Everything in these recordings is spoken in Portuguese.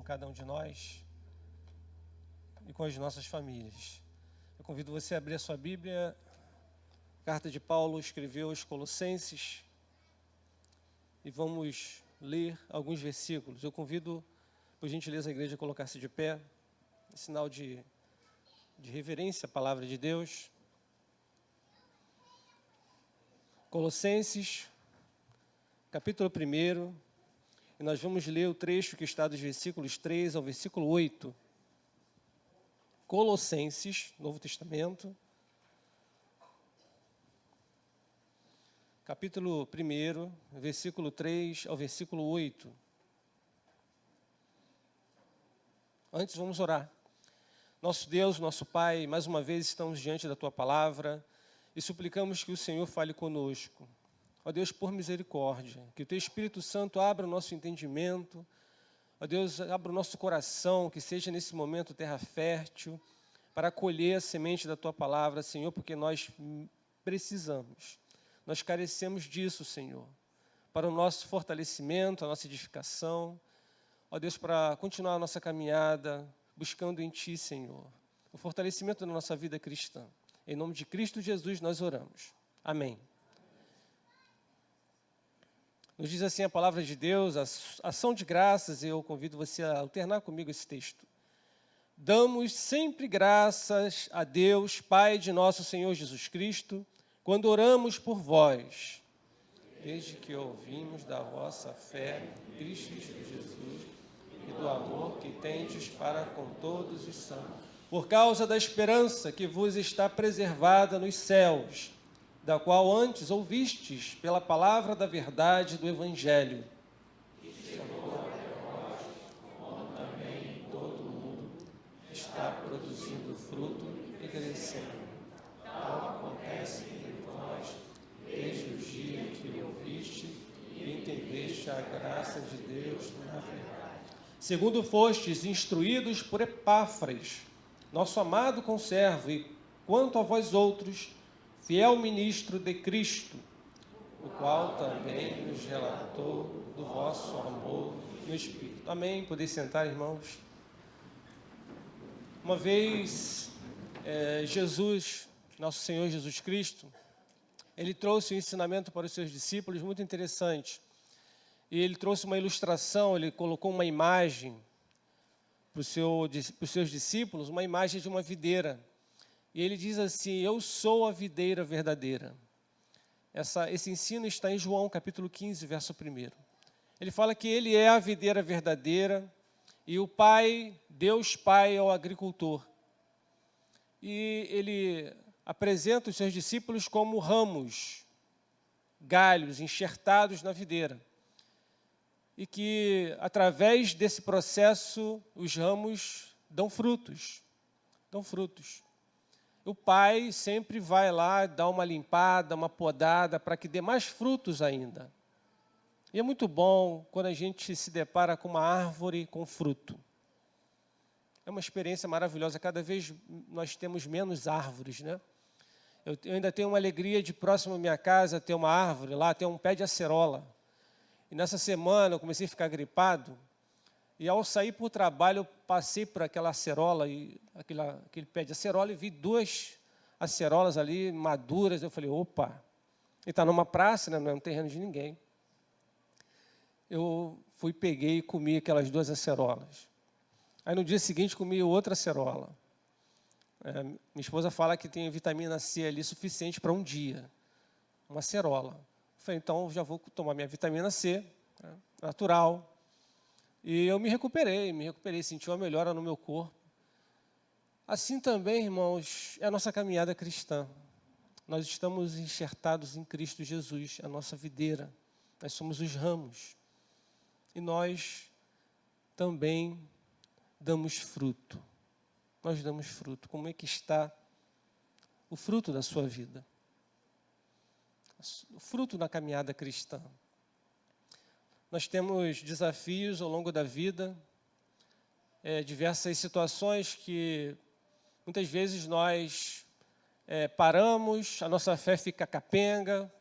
cada um de nós e com as nossas famílias. Eu convido você a abrir a sua Bíblia, carta de Paulo escreveu aos Colossenses, e vamos ler alguns versículos. Eu convido, por gentileza, a igreja a colocar-se de pé, em sinal de reverência à palavra de Deus. Colossenses, capítulo 1, e nós vamos ler o trecho que está dos versículos 3 ao versículo 8. Colossenses, Novo Testamento, capítulo 1, versículo 3 ao versículo 8. Antes, vamos orar. Nosso Deus, nosso Pai, mais uma vez estamos diante da Tua palavra e suplicamos que o Senhor fale conosco. Ó Deus, por misericórdia, que o Teu Espírito Santo abra o nosso entendimento. Ó Deus, abra o nosso coração, que seja nesse momento terra fértil, para acolher a semente da Tua palavra, Senhor, porque nós precisamos. Nós carecemos disso, Senhor, para o nosso fortalecimento, a nossa edificação. Ó Deus, para continuar a nossa caminhada, buscando em Ti, Senhor, o fortalecimento da nossa vida cristã. Em nome de Cristo Jesus nós oramos. Amém. Nos diz assim a palavra de Deus, a ação de graças, e eu convido você a alternar comigo esse texto. Damos sempre graças a Deus, Pai de nosso Senhor Jesus Cristo, quando oramos por vós, desde que ouvimos da vossa fé em Cristo Jesus e do amor que tendes para com todos os santos, por causa da esperança que vos está preservada nos céus, da qual antes ouvistes pela palavra da verdade do Evangelho. Que chegou até vós, como também em todo o mundo está produzindo fruto e crescendo. Tal acontece entre vós, desde o dia que ouviste e entendeste a graça de Deus na verdade. Segundo fostes instruídos por Epáfras, nosso amado conservo, e quanto a vós outros, fiel ministro de Cristo, o qual também nos relatou do vosso amor no Espírito. Amém. Podem sentar, irmãos. Uma vez, Jesus, nosso Senhor Jesus Cristo, ele trouxe um ensinamento para os seus discípulos muito interessante. E ele trouxe uma ilustração, ele colocou uma imagem para os seus discípulos, uma imagem de uma videira. E ele diz assim: eu sou a videira verdadeira. Esse ensino está em João, capítulo 15, verso 1. Ele fala que ele é a videira verdadeira e o Pai, Deus Pai, é o agricultor. E ele apresenta os seus discípulos como ramos, galhos enxertados na videira. E que, através desse processo, os ramos dão frutos. Dão frutos. O Pai sempre vai lá dar uma limpada, uma podada, para que dê mais frutos ainda. E é muito bom quando a gente se depara com uma árvore com fruto. É uma experiência maravilhosa. Cada vez nós temos menos árvores, né? Eu ainda tenho uma alegria de, próximo à minha casa, ter uma árvore lá, ter um pé de acerola. E nessa semana eu comecei a ficar gripado, e ao sair para o trabalho eu passei por aquela acerola, aquele pé de acerola, e vi 2 acerolas ali maduras. Eu falei, opa, e está numa praça, né, não é um terreno de ninguém. Eu fui, peguei e comi aquelas 2 acerolas. Aí no dia seguinte comi outra acerola. Minha esposa fala que tem vitamina C ali suficiente para um dia, uma acerola. Eu falei, então já vou tomar minha vitamina C, né, natural. E eu me recuperei, senti uma melhora no meu corpo. Assim também, irmãos, é a nossa caminhada cristã. Nós estamos enxertados em Cristo Jesus, a nossa videira. Nós somos os ramos. E nós também damos fruto. Nós damos fruto. Como é que está o fruto da sua vida? O fruto na caminhada cristã. Nós temos desafios ao longo da vida, diversas situações que muitas vezes nós paramos, a nossa fé fica capenga,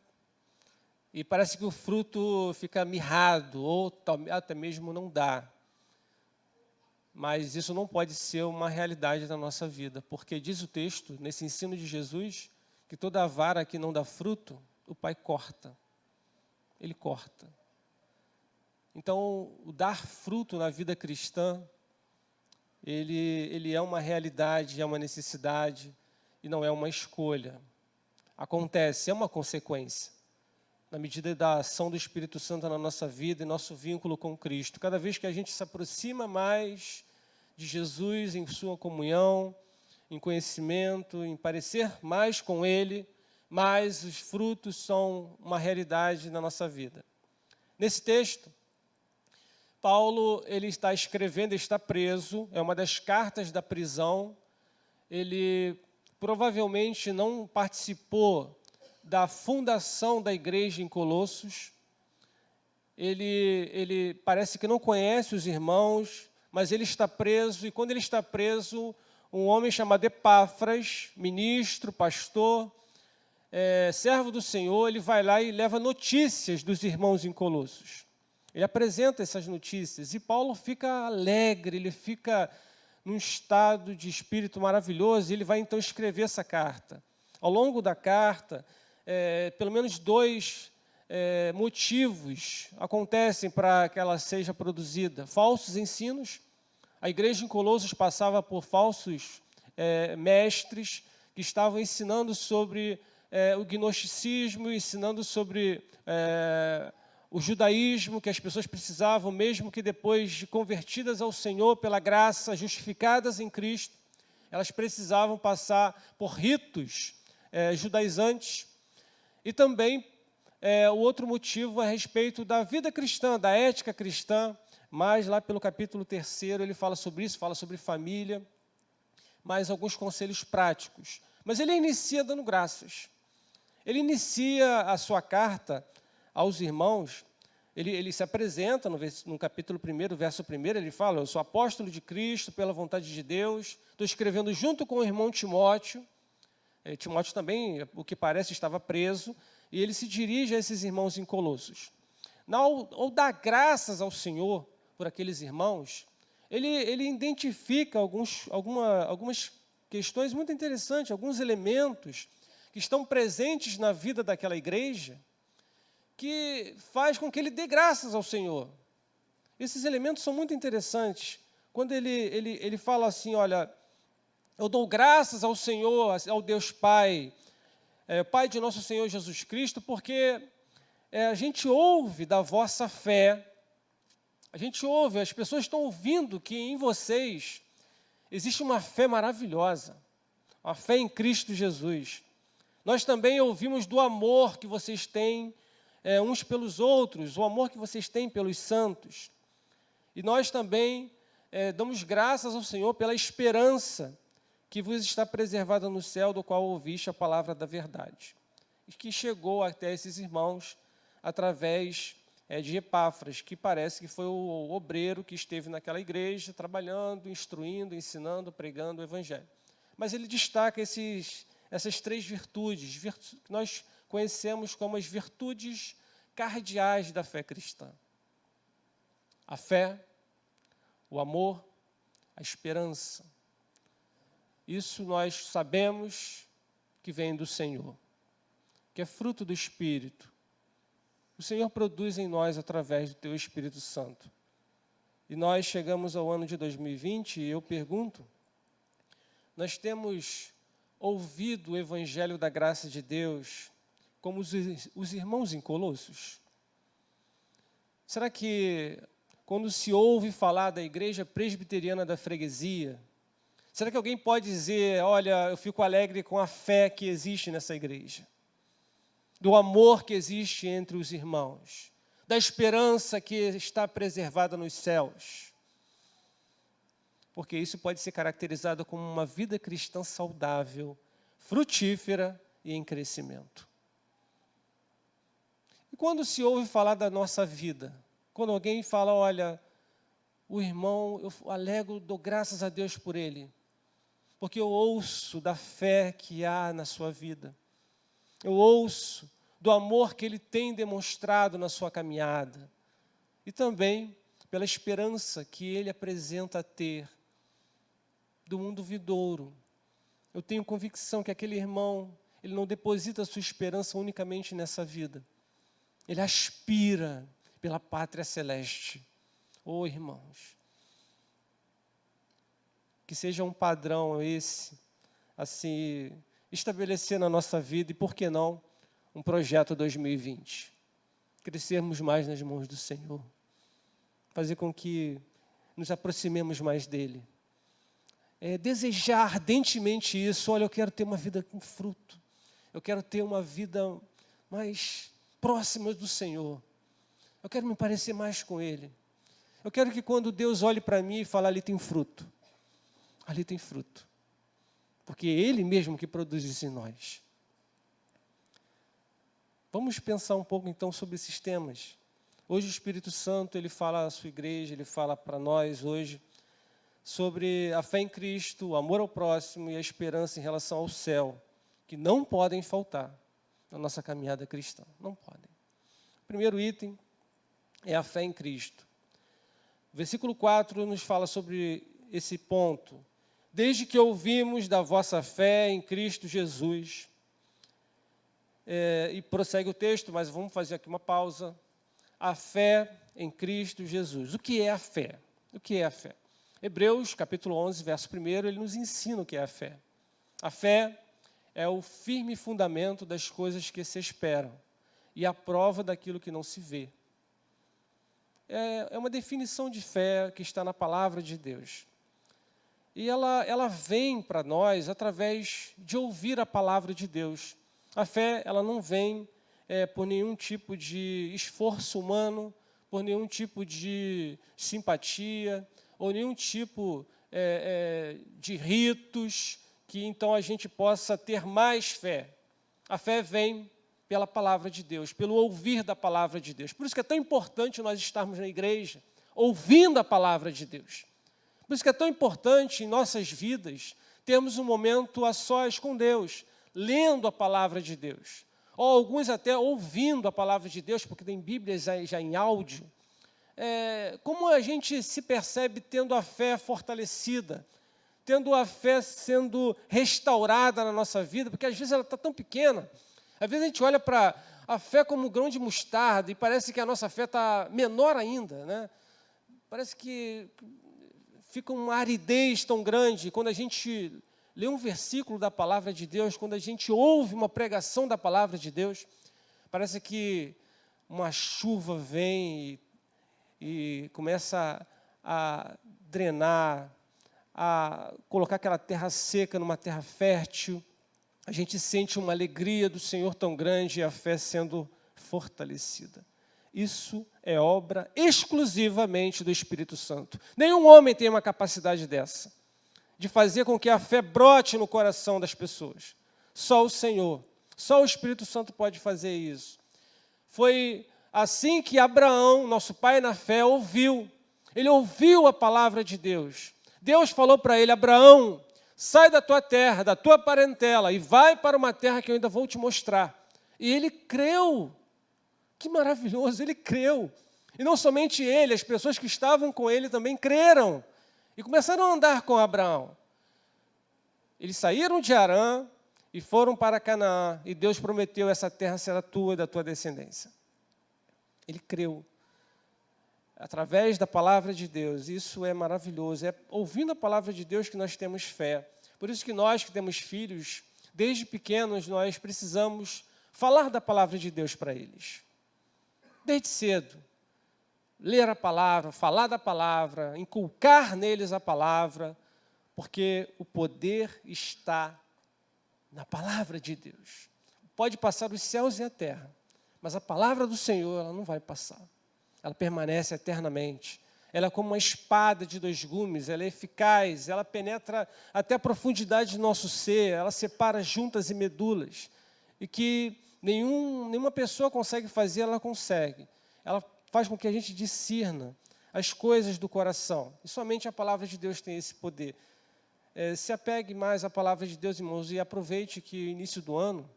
e parece que o fruto fica mirrado, ou até mesmo não dá. Mas isso não pode ser uma realidade da nossa vida, porque diz o texto, nesse ensino de Jesus, que toda vara que não dá fruto, o Pai corta. Ele corta. Então, o dar fruto na vida cristã, ele é uma realidade, é uma necessidade e não é uma escolha. Acontece, é uma consequência, na medida da ação do Espírito Santo na nossa vida e nosso vínculo com Cristo. Cada vez que a gente se aproxima mais de Jesus em sua comunhão, em conhecimento, em parecer mais com Ele, mais os frutos são uma realidade na nossa vida. Nesse texto, Paulo ele está escrevendo, está preso, é uma das cartas da prisão. Ele provavelmente não participou da fundação da igreja em Colossos. Ele parece que não conhece os irmãos, mas ele está preso, e quando ele está preso, um homem chamado Epáfras, ministro, pastor, servo do Senhor, ele vai lá e leva notícias dos irmãos em Colossos. Ele apresenta essas notícias, e Paulo fica alegre, ele fica num estado de espírito maravilhoso, e ele vai então escrever essa carta. Ao longo da carta, pelo menos dois motivos acontecem para que ela seja produzida. Falsos ensinos. A igreja em Colossos passava por falsos mestres que estavam ensinando sobre o gnosticismo, ensinando sobre o judaísmo, que as pessoas precisavam, mesmo que depois de convertidas ao Senhor pela graça, justificadas em Cristo, elas precisavam passar por ritos judaizantes. E também o outro motivo a respeito da vida cristã, da ética cristã, mas lá pelo capítulo 3 ele fala sobre isso, fala sobre família, mais alguns conselhos práticos. Mas ele inicia dando graças. Ele inicia a sua carta aos irmãos, ele se apresenta no capítulo 1, verso 1, ele fala: eu sou apóstolo de Cristo pela vontade de Deus, estou escrevendo junto com o irmão Timóteo. Timóteo também, o que parece, estava preso, e ele se dirige a esses irmãos em Colossos. Ao dar graças ao Senhor por aqueles irmãos, ele identifica algumas questões muito interessantes, alguns elementos que estão presentes na vida daquela igreja, que faz com que ele dê graças ao Senhor. Esses elementos são muito interessantes. Quando ele fala assim, olha, eu dou graças ao Senhor, ao Deus Pai, Pai de nosso Senhor Jesus Cristo, porque a gente ouve da vossa fé, a gente ouve, as pessoas estão ouvindo que em vocês existe uma fé maravilhosa, a fé em Cristo Jesus. Nós também ouvimos do amor que vocês têm uns pelos outros, o amor que vocês têm pelos santos. E nós também damos graças ao Senhor pela esperança que vos está preservada no céu, do qual ouviste a palavra da verdade, e que chegou até esses irmãos através de Epáfras, que parece que foi o obreiro que esteve naquela igreja, trabalhando, instruindo, ensinando, pregando o evangelho. Mas ele destaca essas três virtudes, que nós conhecemos como as virtudes cardeais da fé cristã: a fé, o amor, a esperança. Isso nós sabemos que vem do Senhor, que é fruto do Espírito. O Senhor produz em nós através do Teu Espírito Santo. E nós chegamos ao ano de 2020 e eu pergunto, nós temos ouvido o Evangelho da graça de Deus como os irmãos em Colossos? Será que quando se ouve falar da igreja presbiteriana da freguesia, será que alguém pode dizer, olha, eu fico alegre com a fé que existe nessa igreja, do amor que existe entre os irmãos, da esperança que está preservada nos céus? Porque isso pode ser caracterizado como uma vida cristã saudável, frutífera e em crescimento. E quando se ouve falar da nossa vida, quando alguém fala, olha, o irmão, eu alegro, dou graças a Deus por ele, porque eu ouço da fé que há na sua vida, eu ouço do amor que ele tem demonstrado na sua caminhada, e também pela esperança que ele apresenta ter do mundo vindouro. Eu tenho convicção que aquele irmão, ele não deposita a sua esperança unicamente nessa vida. Ele aspira pela pátria celeste. Oh, irmãos, que seja um padrão esse, assim, estabelecer na nossa vida, e por que não, um projeto 2020. Crescermos mais nas mãos do Senhor. Fazer com que nos aproximemos mais dEle. Desejar ardentemente isso. Olha, eu quero ter uma vida com fruto. Eu quero ter uma vida mais próxima do Senhor. Eu quero me parecer mais com Ele. Eu quero que quando Deus olhe para mim e fale, ali tem fruto. Ali tem fruto. Porque é Ele mesmo que produz isso em nós. Vamos pensar um pouco então sobre esses temas. Hoje o Espírito Santo, ele fala à sua igreja, ele fala para nós hoje sobre a fé em Cristo, o amor ao próximo e a esperança em relação ao céu, que não podem faltar na nossa caminhada cristã. Não podem. O primeiro item é a fé em Cristo. O versículo 4 nos fala sobre esse ponto. Desde que ouvimos da vossa fé em Cristo Jesus. E prossegue o texto, mas vamos fazer aqui uma pausa. A fé em Cristo Jesus. O que é a fé? O que é a fé? Hebreus, capítulo 11, verso 1, ele nos ensina o que é a fé. A fé é o firme fundamento das coisas que se esperam e a prova daquilo que não se vê. É uma definição de fé que está na palavra de Deus. E ela vem para nós através de ouvir a palavra de Deus. A fé, ela não vem por nenhum tipo de esforço humano, por nenhum tipo de simpatia, ou nenhum tipo de ritos, que então a gente possa ter mais fé. A fé vem pela palavra de Deus, pelo ouvir da palavra de Deus. Por isso que é tão importante nós estarmos na igreja, ouvindo a palavra de Deus. Por isso que é tão importante em nossas vidas termos um momento a sós com Deus, lendo a palavra de Deus. Ou alguns até ouvindo a palavra de Deus, porque tem Bíblias já em áudio. Como a gente se percebe tendo a fé fortalecida, tendo a fé sendo restaurada na nossa vida, porque às vezes ela está tão pequena. Às vezes a gente olha para a fé como um grão de mostarda e parece que a nossa fé está menor ainda, né? Parece que fica uma aridez tão grande quando a gente lê um versículo da palavra de Deus, quando a gente ouve uma pregação da palavra de Deus, parece que uma chuva vem e começa a drenar, a colocar aquela terra seca numa terra fértil. A gente sente uma alegria do Senhor tão grande e a fé sendo fortalecida. Isso é obra exclusivamente do Espírito Santo. Nenhum homem tem uma capacidade dessa, de fazer com que a fé brote no coração das pessoas. Só o Senhor, só o Espírito Santo pode fazer isso. Foi assim que Abraão, nosso pai na fé, ouviu. Ele ouviu a palavra de Deus. Deus falou para ele, Abraão, sai da tua terra, da tua parentela e vai para uma terra que eu ainda vou te mostrar. E ele creu. Que maravilhoso, ele creu. E não somente ele, as pessoas que estavam com ele também creram. E começaram a andar com Abraão. Eles saíram de Harã e foram para Canaã. E Deus prometeu, essa terra será tua e da tua descendência. Ele creu. Através da palavra de Deus. Isso é maravilhoso. É ouvindo a palavra de Deus que nós temos fé. Por isso que nós que temos filhos, desde pequenos, nós precisamos falar da palavra de Deus para eles. Desde cedo. Ler a palavra, falar da palavra, inculcar neles a palavra, porque o poder está na palavra de Deus. Pode passar os céus e a terra, mas a palavra do Senhor, ela não vai passar. Ela permanece eternamente. Ela é como uma espada de dois gumes, ela é eficaz, ela penetra até a profundidade do nosso ser, ela separa juntas e medulas, e que nenhuma pessoa consegue fazer, ela consegue. Ela faz com que a gente discirna as coisas do coração. E somente a palavra de Deus tem esse poder. Se apegue mais à palavra de Deus, irmãos, e aproveite que no início do ano,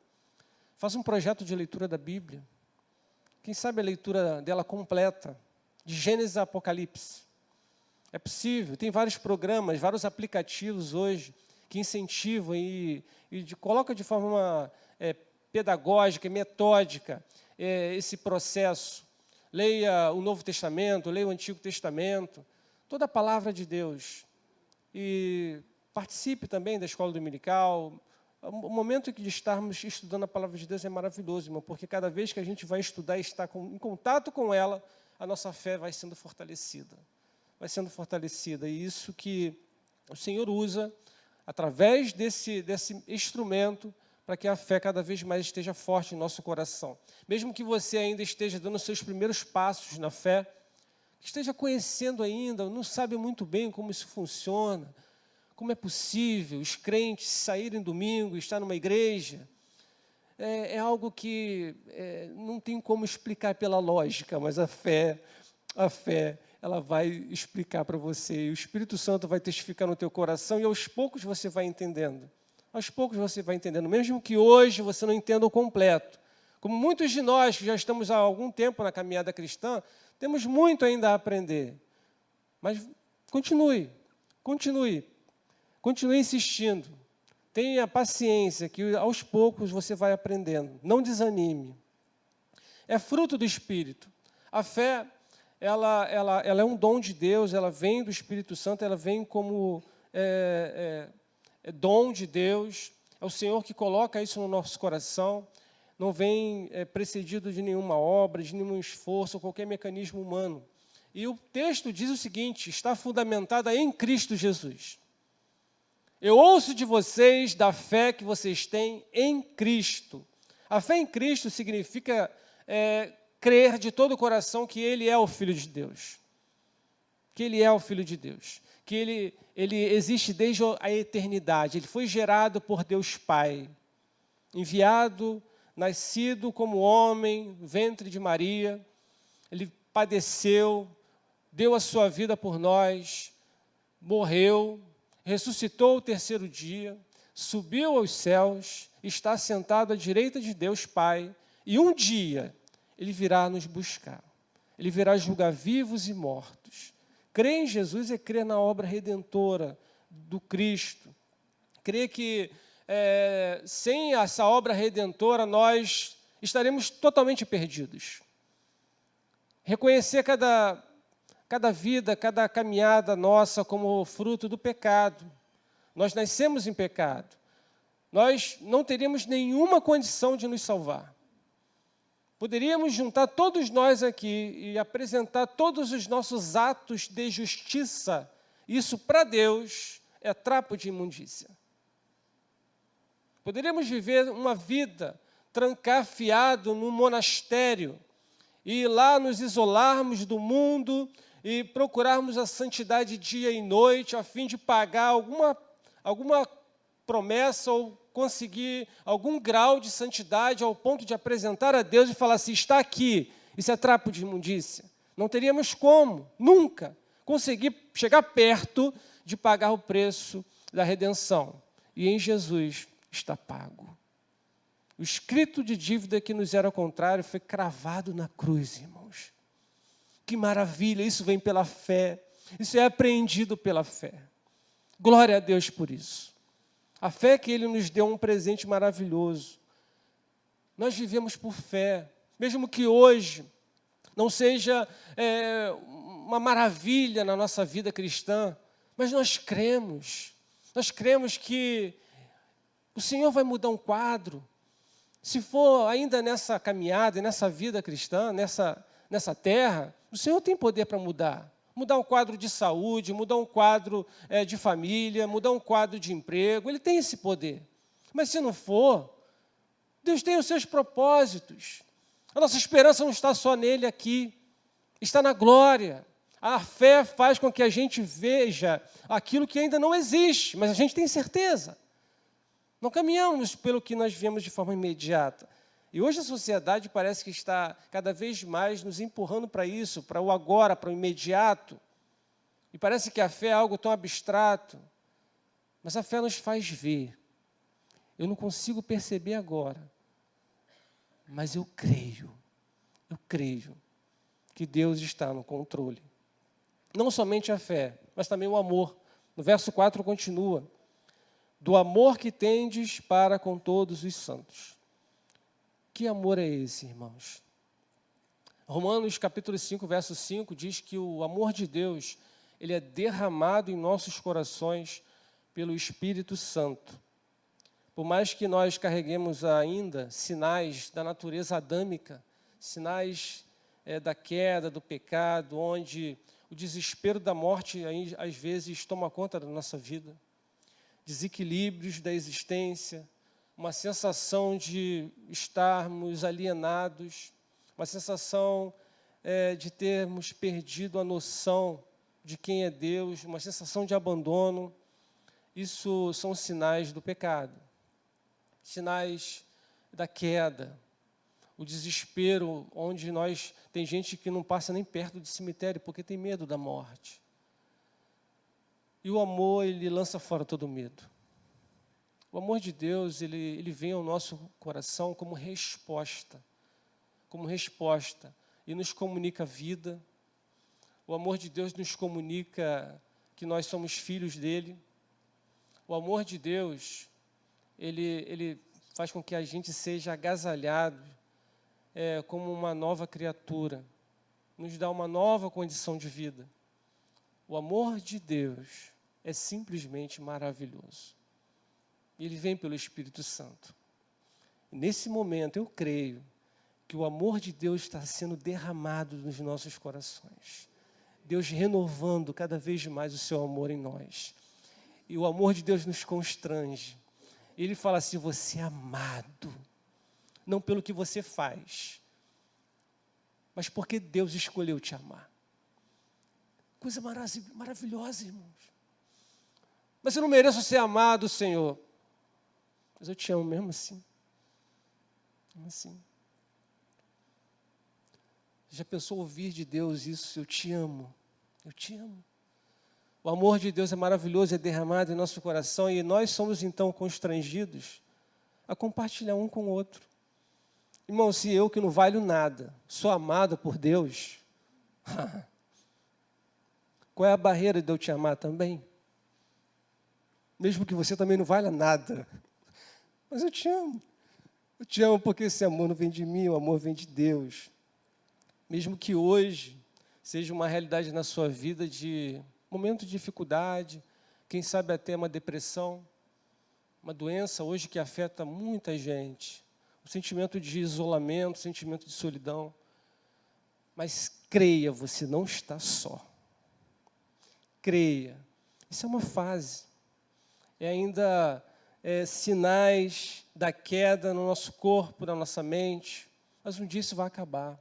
faça um projeto de leitura da Bíblia. Quem sabe a leitura dela completa, de Gênesis a Apocalipse. É possível, tem vários programas, vários aplicativos hoje que incentivam e colocam de forma pedagógica e metódica esse processo. Leia o Novo Testamento, leia o Antigo Testamento, toda a palavra de Deus. E participe também da escola dominical. O momento em que estarmos estudando a palavra de Deus é maravilhoso, irmão, porque cada vez que a gente vai estudar e estar em contato com ela, a nossa fé vai sendo fortalecida. Vai sendo fortalecida. E isso que o Senhor usa, através desse instrumento, para que a fé cada vez mais esteja forte em nosso coração. Mesmo que você ainda esteja dando os seus primeiros passos na fé, esteja conhecendo ainda, não sabe muito bem como isso funciona, como é possível os crentes saírem domingo e estar numa igreja, é algo que não tem como explicar pela lógica, mas a fé, ela vai explicar para você, e o Espírito Santo vai testificar no teu coração, e aos poucos você vai entendendo. Aos poucos você vai entendendo, mesmo que hoje você não entenda o completo. Como muitos de nós que já estamos há algum tempo na caminhada cristã, temos muito ainda a aprender. Mas continue insistindo. Tenha paciência, que aos poucos você vai aprendendo. Não desanime. É fruto do Espírito. A fé, ela é um dom de Deus, ela vem do Espírito Santo, ela vem como dom de Deus. É o Senhor que coloca isso no nosso coração. Não vem precedido de nenhuma obra, de nenhum esforço, ou qualquer mecanismo humano. E o texto diz o seguinte, está fundamentada em Cristo Jesus. Eu ouço de vocês da fé que vocês têm em Cristo. A fé em Cristo significa crer de todo o coração que Ele é o Filho de Deus. Que Ele é o Filho de Deus. Que Ele existe desde a eternidade. Ele foi gerado por Deus Pai. Enviado, nascido como homem, ventre de Maria. Ele padeceu, deu a sua vida por nós, morreu, ressuscitou o terceiro dia, subiu aos céus, está sentado à direita de Deus Pai, e um dia Ele virá nos buscar. Ele virá julgar vivos e mortos. Crer em Jesus é crer na obra redentora do Cristo. Crer que sem essa obra redentora nós estaremos totalmente perdidos. Reconhecer cada vida, cada caminhada nossa como fruto do pecado. Nós nascemos em pecado. Nós não teríamos nenhuma condição de nos salvar. Poderíamos juntar todos nós aqui e apresentar todos os nossos atos de justiça. Isso, para Deus, é trapo de imundícia. Poderíamos viver uma vida trancafiado num monastério e lá nos isolarmos do mundo e procurarmos a santidade dia e noite a fim de pagar alguma promessa ou conseguir algum grau de santidade ao ponto de apresentar a Deus e falar assim, está aqui, isso é trapo de imundícia. Não teríamos como, nunca, conseguir chegar perto de pagar o preço da redenção. E em Jesus está pago. O escrito de dívida que nos era contrário foi cravado na cruz, irmãos. Que maravilha, isso vem pela fé, isso é apreendido pela fé. Glória a Deus por isso. A fé que Ele nos deu um presente maravilhoso. Nós vivemos por fé, mesmo que hoje não seja uma maravilha na nossa vida cristã, mas nós cremos que o Senhor vai mudar um quadro. Se for ainda nessa caminhada, nessa vida cristã, nessa terra, o Senhor tem poder para mudar. Mudar um quadro de saúde, mudar um quadro de família, mudar um quadro de emprego. Ele tem esse poder. Mas se não for, Deus tem os seus propósitos. A nossa esperança não está só nele aqui, está na glória. A fé faz com que a gente veja aquilo que ainda não existe, mas a gente tem certeza. Não caminhamos pelo que nós vemos de forma imediata. E hoje a sociedade parece que está cada vez mais nos empurrando para isso, para o agora, para o imediato. E parece que a fé é algo tão abstrato. Mas a fé nos faz ver. Eu não consigo perceber agora, mas eu creio que Deus está no controle. Não somente a fé, mas também o amor. No verso 4 continua: do amor que tendes para com todos os santos. Que amor é esse, irmãos? Romanos capítulo 5, verso 5 diz que o amor de Deus, ele é derramado em nossos corações pelo Espírito Santo. Por mais que nós carreguemos ainda sinais da natureza adâmica, sinais da queda, do pecado, onde o desespero da morte às vezes toma conta da nossa vida, desequilíbrios da existência, uma sensação de estarmos alienados, uma sensação de termos perdido a noção de quem é Deus, uma sensação de abandono. Isso são sinais do pecado, sinais da queda, o desespero, onde tem gente que não passa nem perto do cemitério porque tem medo da morte. E o amor, ele lança fora todo medo. O amor de Deus, ele vem ao nosso coração como resposta, e nos comunica vida. O amor de Deus nos comunica que nós somos filhos dele. O amor de Deus, ele faz com que a gente seja agasalhado como uma nova criatura, nos dá uma nova condição de vida. O amor de Deus é simplesmente maravilhoso. Ele vem pelo Espírito Santo. E nesse momento, eu creio que o amor de Deus está sendo derramado nos nossos corações. Deus renovando cada vez mais o seu amor em nós. E o amor de Deus nos constrange. Ele fala assim: você é amado, não pelo que você faz, mas porque Deus escolheu te amar. Coisa maravilhosa, irmãos. Mas eu não mereço ser amado, Senhor. Mas eu te amo mesmo assim. Mesmo assim. Já pensou ouvir de Deus isso? Eu te amo. Eu te amo. O amor de Deus é maravilhoso, é derramado em nosso coração, e nós somos então constrangidos a compartilhar um com o outro. Irmão, se eu, que não valho nada, sou amado por Deus, qual é a barreira de eu te amar também? Mesmo que você também não valha nada, mas eu te amo. Eu te amo porque esse amor não vem de mim, o amor vem de Deus. Mesmo que hoje seja uma realidade na sua vida de momento de dificuldade, quem sabe até uma depressão, uma doença hoje que afeta muita gente, o sentimento de isolamento, o sentimento de solidão. Mas creia, você não está só. Creia. Isso é uma fase. Ainda sinais da queda no nosso corpo, na nossa mente, mas um dia isso vai acabar.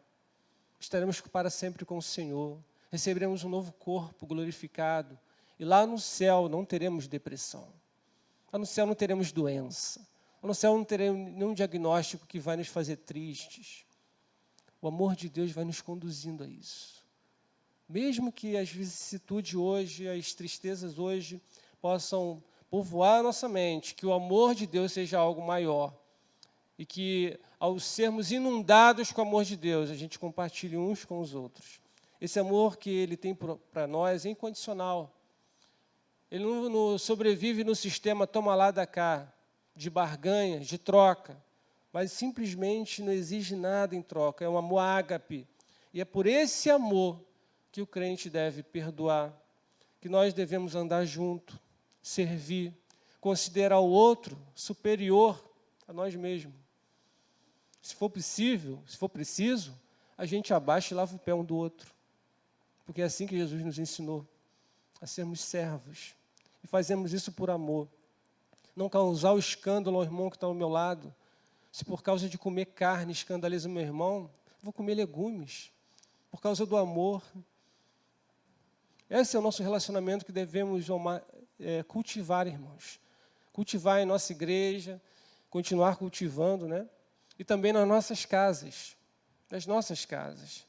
Estaremos para sempre com o Senhor. Receberemos um novo corpo glorificado. E lá no céu não teremos depressão. Lá no céu não teremos doença. Lá no céu não teremos nenhum diagnóstico que vai nos fazer tristes. O amor de Deus vai nos conduzindo a isso. Mesmo que as vicissitudes hoje, as tristezas hoje, possam povoar a nossa mente, que o amor de Deus seja algo maior. E que, ao sermos inundados com o amor de Deus, a gente compartilhe uns com os outros. Esse amor que Ele tem para nós é incondicional. Ele não sobrevive no sistema toma lá da cá, de barganha, de troca, mas simplesmente não exige nada em troca. É um amor ágape. E é por esse amor que o crente deve perdoar, que nós devemos andar junto, servir, considerar o outro superior a nós mesmos. Se for possível, se for preciso, a gente abaixa e lava o pé um do outro. Porque é assim que Jesus nos ensinou, a sermos servos. E fazemos isso por amor. Não causar o escândalo ao irmão que está ao meu lado. Se por causa de comer carne escandaliza o meu irmão, vou comer legumes. Por causa do amor. Esse é o nosso relacionamento que devemos cultivar, irmãos. Cultivar em nossa igreja, continuar cultivando, né? E também nas nossas casas. Nas nossas casas.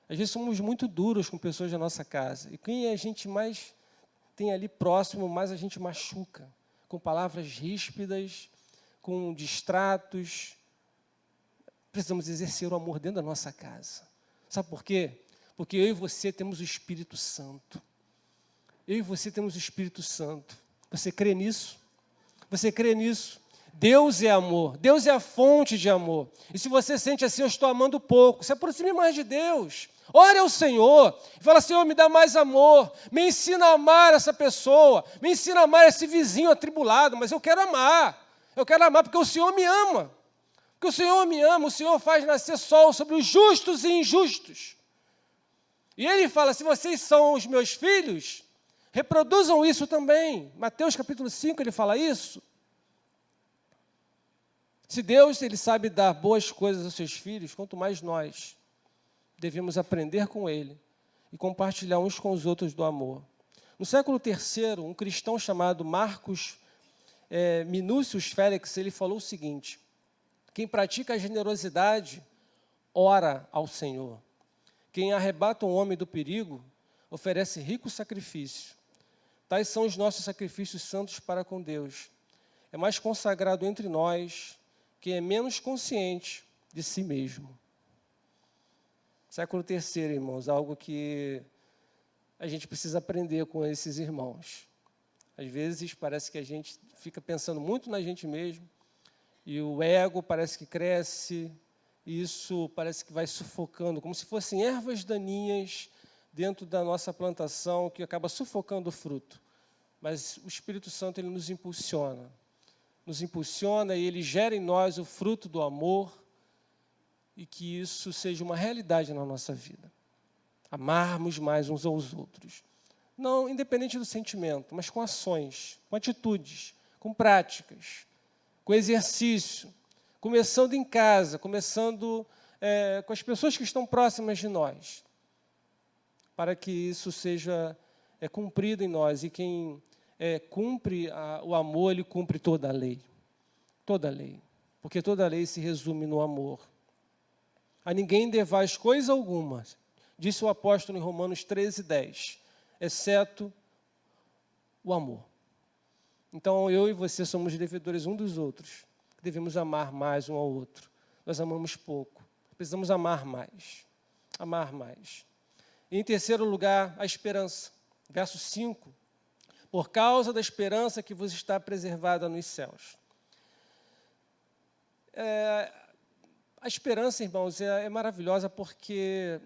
Às vezes somos muito duros com pessoas da nossa casa. E quem a gente mais tem ali próximo, mais a gente machuca. Com palavras ríspidas, com distratos. Precisamos exercer o amor dentro da nossa casa. Sabe por quê? Porque eu e você temos o Espírito Santo. Eu e você temos o Espírito Santo. Você crê nisso? Você crê nisso? Deus é amor. Deus é a fonte de amor. E se você sente assim, eu estou amando pouco, se aproxime mais de Deus. Ore ao Senhor. E fala, Senhor, me dá mais amor. Me ensina a amar essa pessoa. Me ensina a amar esse vizinho atribulado. Mas eu quero amar. Eu quero amar porque o Senhor me ama. Porque o Senhor me ama. O Senhor faz nascer sol sobre os justos e injustos. E Ele fala, se vocês são os meus filhos, reproduzam isso também. Mateus capítulo 5, Ele fala isso. Se Deus Ele sabe dar boas coisas aos seus filhos, quanto mais nós devemos aprender com Ele e compartilhar uns com os outros do amor. No século III, um cristão chamado Marcos Minúcius Félix, ele falou o seguinte, quem pratica a generosidade, ora ao Senhor. Quem arrebata um homem do perigo, oferece rico sacrifício. Tais são os nossos sacrifícios santos para com Deus. É mais consagrado entre nós quem é menos consciente de si mesmo. Século III, irmãos, algo que a gente precisa aprender com esses irmãos. Às vezes parece que a gente fica pensando muito na gente mesmo, e o ego parece que cresce, e isso parece que vai sufocando, como se fossem ervas daninhas dentro da nossa plantação, que acaba sufocando o fruto. Mas o Espírito Santo ele nos impulsiona e Ele gera em nós o fruto do amor, e que isso seja uma realidade na nossa vida. Amarmos mais uns aos outros. Não independente do sentimento, mas com ações, com atitudes, com práticas, com exercício, começando em casa, começando com as pessoas que estão próximas de nós, para que isso seja cumprido em nós. E quem cumpre o amor, ele cumpre toda a lei. Toda a lei. Porque toda a lei se resume no amor. A ninguém devais coisa alguma, disse o apóstolo em Romanos 13:10, exceto o amor. Então, eu e você somos devedores um dos outros. Devemos amar mais um ao outro. Nós amamos pouco. Precisamos amar mais. Amar mais. E, em terceiro lugar, a esperança. Verso 5. Por causa da esperança que vos está preservada nos céus. A esperança, irmãos, é maravilhosa porque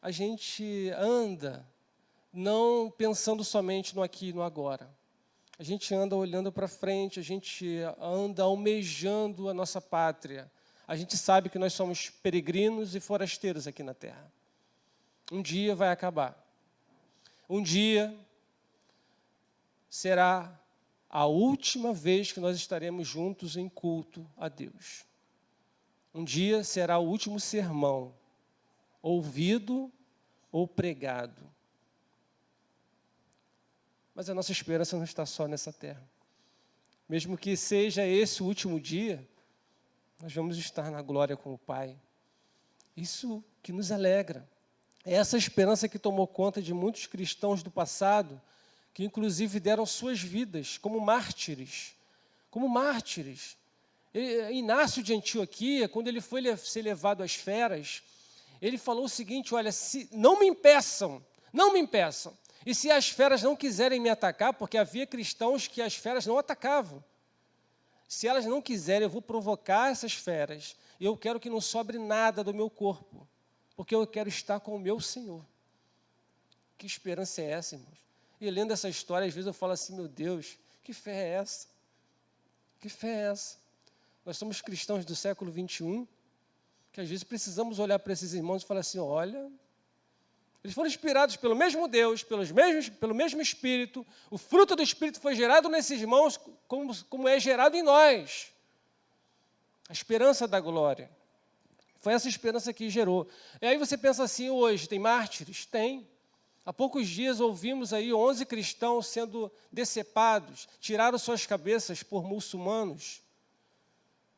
a gente anda não pensando somente no aqui e no agora. A gente anda olhando para frente, a gente anda almejando a nossa pátria. A gente sabe que nós somos peregrinos e forasteiros aqui na terra. Um dia vai acabar. Um dia será a última vez que nós estaremos juntos em culto a Deus. Um dia será o último sermão, ouvido ou pregado. Mas a nossa esperança não está só nessa terra. Mesmo que seja esse o último dia, nós vamos estar na glória com o Pai. Isso que nos alegra. É essa esperança que tomou conta de muitos cristãos do passado, que inclusive deram suas vidas como mártires. Como mártires. Inácio de Antioquia, quando ele foi ser levado às feras, ele falou o seguinte, olha, não me impeçam. E se as feras não quiserem me atacar, porque havia cristãos que as feras não atacavam. Se elas não quiserem, eu vou provocar essas feras. E eu quero que não sobre nada do meu corpo, porque eu quero estar com o meu Senhor. Que esperança é essa, irmãos? E lendo essa história, às vezes eu falo assim, meu Deus, que fé é essa? Que fé é essa? Nós somos cristãos do século XXI, que às vezes precisamos olhar para esses irmãos e falar assim, olha, eles foram inspirados pelo mesmo Deus, pelo mesmo Espírito, o fruto do Espírito foi gerado nesses irmãos como é gerado em nós. A esperança da glória. Foi essa esperança que gerou. E aí você pensa assim, hoje, tem mártires? Tem. Há poucos dias ouvimos aí 11 cristãos sendo decepados, tiraram suas cabeças por muçulmanos.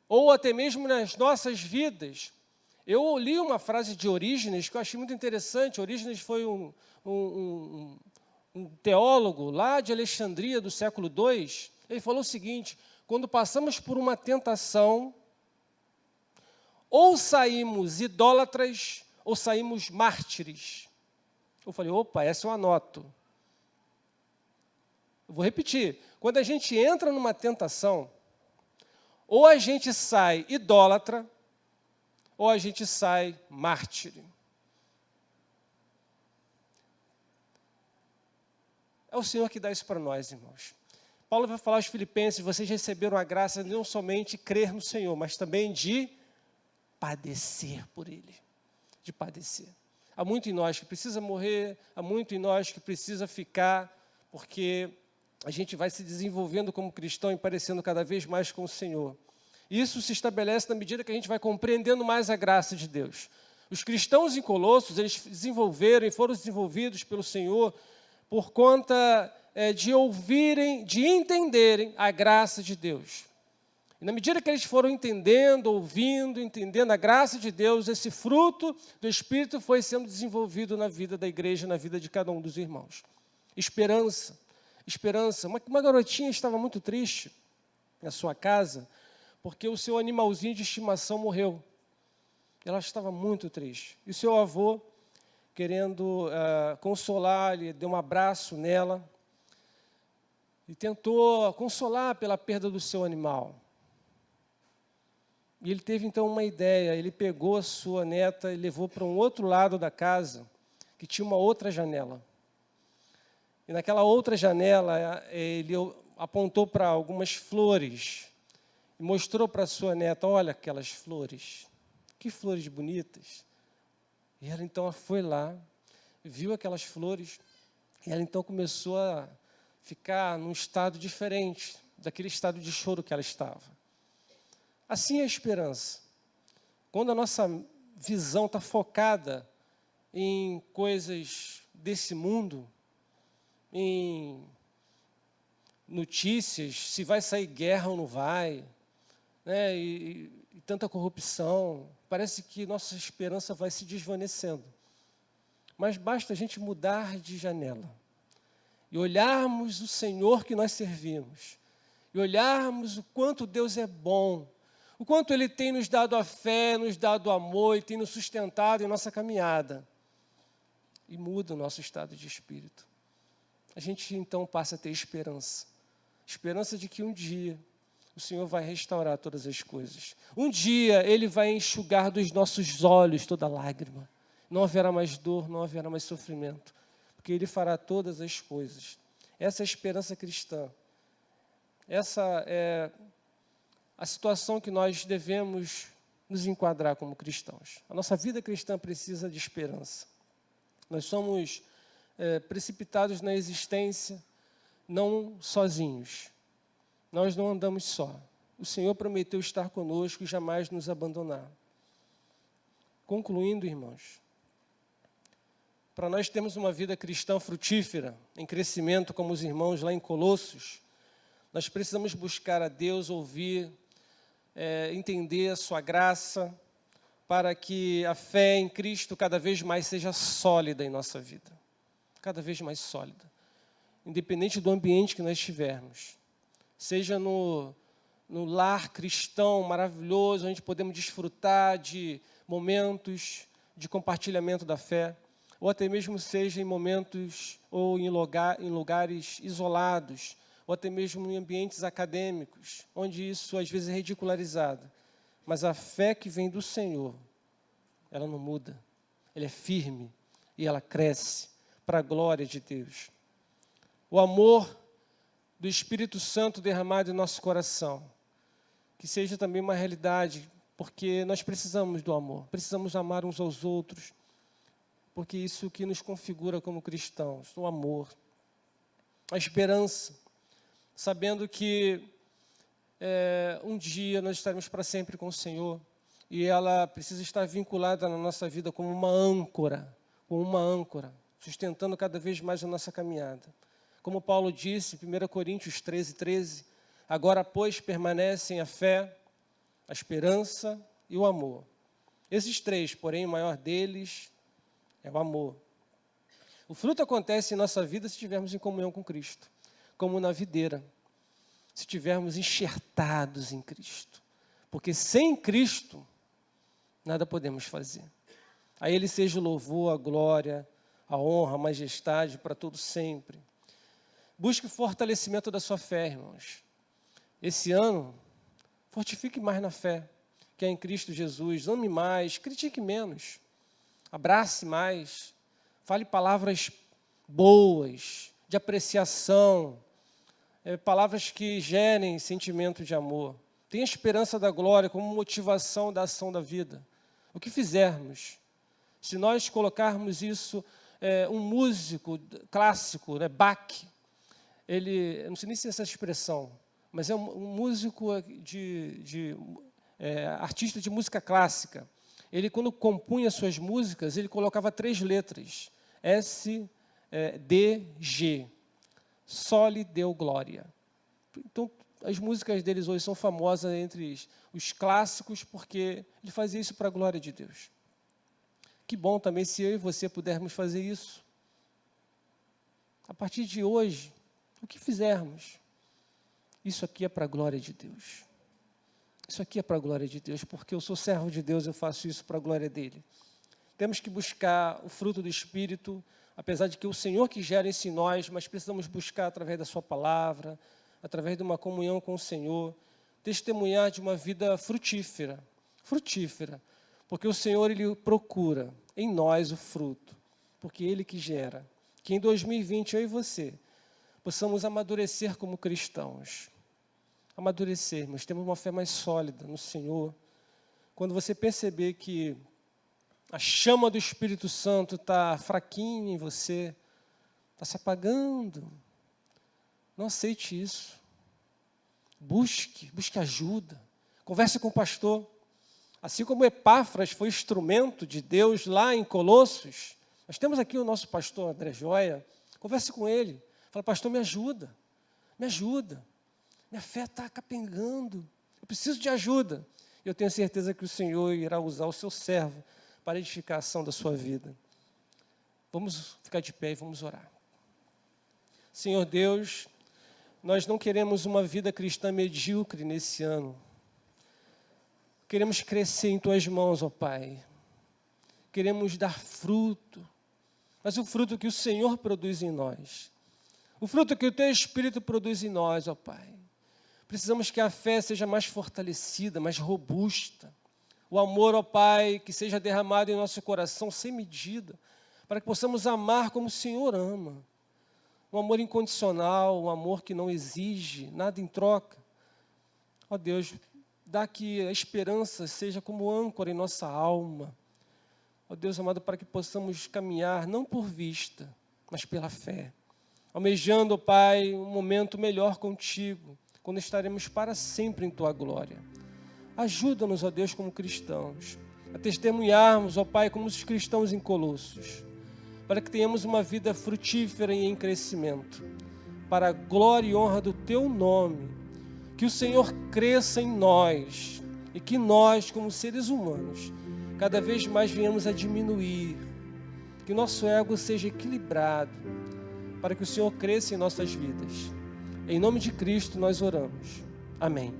Ou até mesmo nas nossas vidas. Eu li uma frase de Orígenes que eu achei muito interessante. Orígenes foi um teólogo lá de Alexandria do século II. Ele falou o seguinte, quando passamos por uma tentação, ou saímos idólatras ou saímos mártires. Eu falei, opa, essa eu anoto. Eu vou repetir. Quando a gente entra numa tentação, ou a gente sai idólatra, ou a gente sai mártir. É o Senhor que dá isso para nós, irmãos. Paulo vai falar aos Filipenses, vocês receberam a graça de não somente crer no Senhor, mas também de padecer por Ele. De padecer. Há muito em nós que precisa morrer, há muito em nós que precisa ficar, porque a gente vai se desenvolvendo como cristão e parecendo cada vez mais com o Senhor. Isso se estabelece na medida que a gente vai compreendendo mais a graça de Deus. Os cristãos em Colossos, eles desenvolveram e foram desenvolvidos pelo Senhor por conta de ouvirem, de entenderem a graça de Deus. E na medida que eles foram entendendo, ouvindo, entendendo a graça de Deus, esse fruto do Espírito foi sendo desenvolvido na vida da igreja, na vida de cada um dos irmãos. Esperança, esperança. Uma garotinha estava muito triste na sua casa, porque o seu animalzinho de estimação morreu. Ela estava muito triste. E o seu avô, querendo consolar, ele deu um abraço nela e tentou consolar pela perda do seu animal. E ele teve, então, uma ideia. Ele pegou a sua neta e levou para um outro lado da casa, que tinha uma outra janela. E naquela outra janela, ele apontou para algumas flores e mostrou para a sua neta, olha aquelas flores, que flores bonitas. E ela, então, foi lá, viu aquelas flores, e ela, então, começou a ficar num estado diferente daquele estado de choro que ela estava. Assim é a esperança. Quando a nossa visão está focada em coisas desse mundo, em notícias, se vai sair guerra ou não vai, né, e tanta corrupção, parece que nossa esperança vai se desvanecendo. Mas basta a gente mudar de janela e olharmos o Senhor que nós servimos, e olharmos o quanto Deus é bom, o quanto Ele tem nos dado a fé, nos dado o amor, e tem nos sustentado em nossa caminhada. E muda o nosso estado de espírito. A gente, então, passa a ter esperança. Esperança de que um dia o Senhor vai restaurar todas as coisas. Um dia Ele vai enxugar dos nossos olhos toda lágrima. Não haverá mais dor, não haverá mais sofrimento, porque Ele fará todas as coisas. Essa é a esperança cristã. Essa é a situação que nós devemos nos enquadrar como cristãos. A nossa vida cristã precisa de esperança. Nós somos precipitados na existência, não sozinhos. Nós não andamos só. O Senhor prometeu estar conosco e jamais nos abandonar. Concluindo, irmãos, para nós termos uma vida cristã frutífera, em crescimento, como os irmãos lá em Colossos, nós precisamos buscar a Deus, ouvir, entender a sua graça, para que a fé em Cristo cada vez mais seja sólida em nossa vida. Cada vez mais sólida. Independente do ambiente que nós estivermos. Seja no lar cristão maravilhoso, onde podemos desfrutar de momentos de compartilhamento da fé, ou até mesmo seja em momentos ou em lugares isolados, ou até mesmo em ambientes acadêmicos, onde isso às vezes é ridicularizado. Mas a fé que vem do Senhor, ela não muda, ela é firme e ela cresce para a glória de Deus. O amor do Espírito Santo derramado em nosso coração, que seja também uma realidade, porque nós precisamos do amor, precisamos amar uns aos outros, porque isso que nos configura como cristãos, o amor, a esperança, sabendo que um dia nós estaremos para sempre com o Senhor, e ela precisa estar vinculada na nossa vida como uma âncora, sustentando cada vez mais a nossa caminhada. Como Paulo disse, em 1 Coríntios 13, agora, pois, permanecem a fé, a esperança e o amor. Esses três, porém, o maior deles é o amor. O fruto acontece em nossa vida se estivermos em comunhão com Cristo, como na videira, se estivermos enxertados em Cristo. Porque sem Cristo, nada podemos fazer. A Ele seja o louvor, a glória, a honra, a majestade para todo sempre. Busque o fortalecimento da sua fé, irmãos. Esse ano, fortifique mais na fé, que é em Cristo Jesus. Ame mais, critique menos, abrace mais, fale palavras boas, de apreciação, palavras que gerem sentimento de amor. Tenha esperança da glória como motivação da ação da vida. O que fizermos, se nós colocarmos isso, um músico clássico, Bach, eu não sei nem se é essa expressão, mas é um músico artista de música clássica. Ele, quando compunha suas músicas, ele colocava 3 letras, S, D, G, Soli Deo Glória. Então, as músicas deles hoje são famosas entre os clássicos, porque ele fazia isso para a glória de Deus. Que bom também se eu e você pudermos fazer isso. A partir de hoje, o que fizermos, isso aqui é para a glória de Deus. Isso aqui é para a glória de Deus, porque eu sou servo de Deus, eu faço isso para a glória dEle. Temos que buscar o fruto do Espírito, apesar de que o Senhor que gera isso em nós, mas precisamos buscar através da sua palavra, através de uma comunhão com o Senhor, testemunhar de uma vida frutífera, porque o Senhor, Ele procura em nós o fruto, porque Ele que gera. Que em 2020, eu e você, possamos amadurecer como cristãos, amadurecermos, temos uma fé mais sólida no Senhor. Quando você perceber que a chama do Espírito Santo está fraquinha em você, está se apagando, não aceite isso. Busque ajuda. Converse com o pastor. Assim como Epáfras foi instrumento de Deus lá em Colossos, nós temos aqui o nosso pastor André Joia. Converse com ele. Fala, pastor, me ajuda. Minha fé está capengando. Eu preciso de ajuda. Eu tenho certeza que o Senhor irá usar o seu servo para a edificação da sua vida. Vamos ficar de pé e vamos orar. Senhor Deus, nós não queremos uma vida cristã medíocre nesse ano. Queremos crescer em Tuas mãos, ó Pai. Queremos dar fruto, mas o fruto que o Senhor produz em nós. O fruto que o Teu Espírito produz em nós, ó Pai. Precisamos que a fé seja mais fortalecida, mais robusta. O amor, ó Pai, que seja derramado em nosso coração sem medida, para que possamos amar como o Senhor ama. Um amor incondicional, um amor que não exige nada em troca. Ó Deus, dá que a esperança seja como âncora em nossa alma. Ó Deus amado, para que possamos caminhar, não por vista, mas pela fé. Almejando, ó Pai, um momento melhor contigo, quando estaremos para sempre em Tua glória. Ajuda-nos, ó Deus, como cristãos, a testemunharmos, ó Pai, como os cristãos em Colossos, para que tenhamos uma vida frutífera e em crescimento, para a glória e honra do Teu nome, que o Senhor cresça em nós e que nós, como seres humanos, cada vez mais venhamos a diminuir, que nosso ego seja equilibrado, para que o Senhor cresça em nossas vidas. Em nome de Cristo nós oramos. Amém.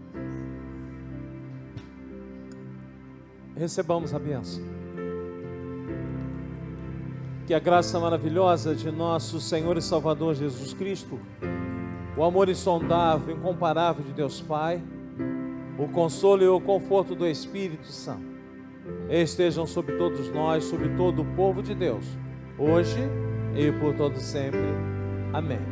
Recebamos a bênção. Que a graça maravilhosa de nosso Senhor e Salvador Jesus Cristo, o amor insondável, incomparável de Deus Pai, o consolo e o conforto do Espírito Santo, estejam sobre todos nós, sobre todo o povo de Deus, hoje e por todo sempre. Amém.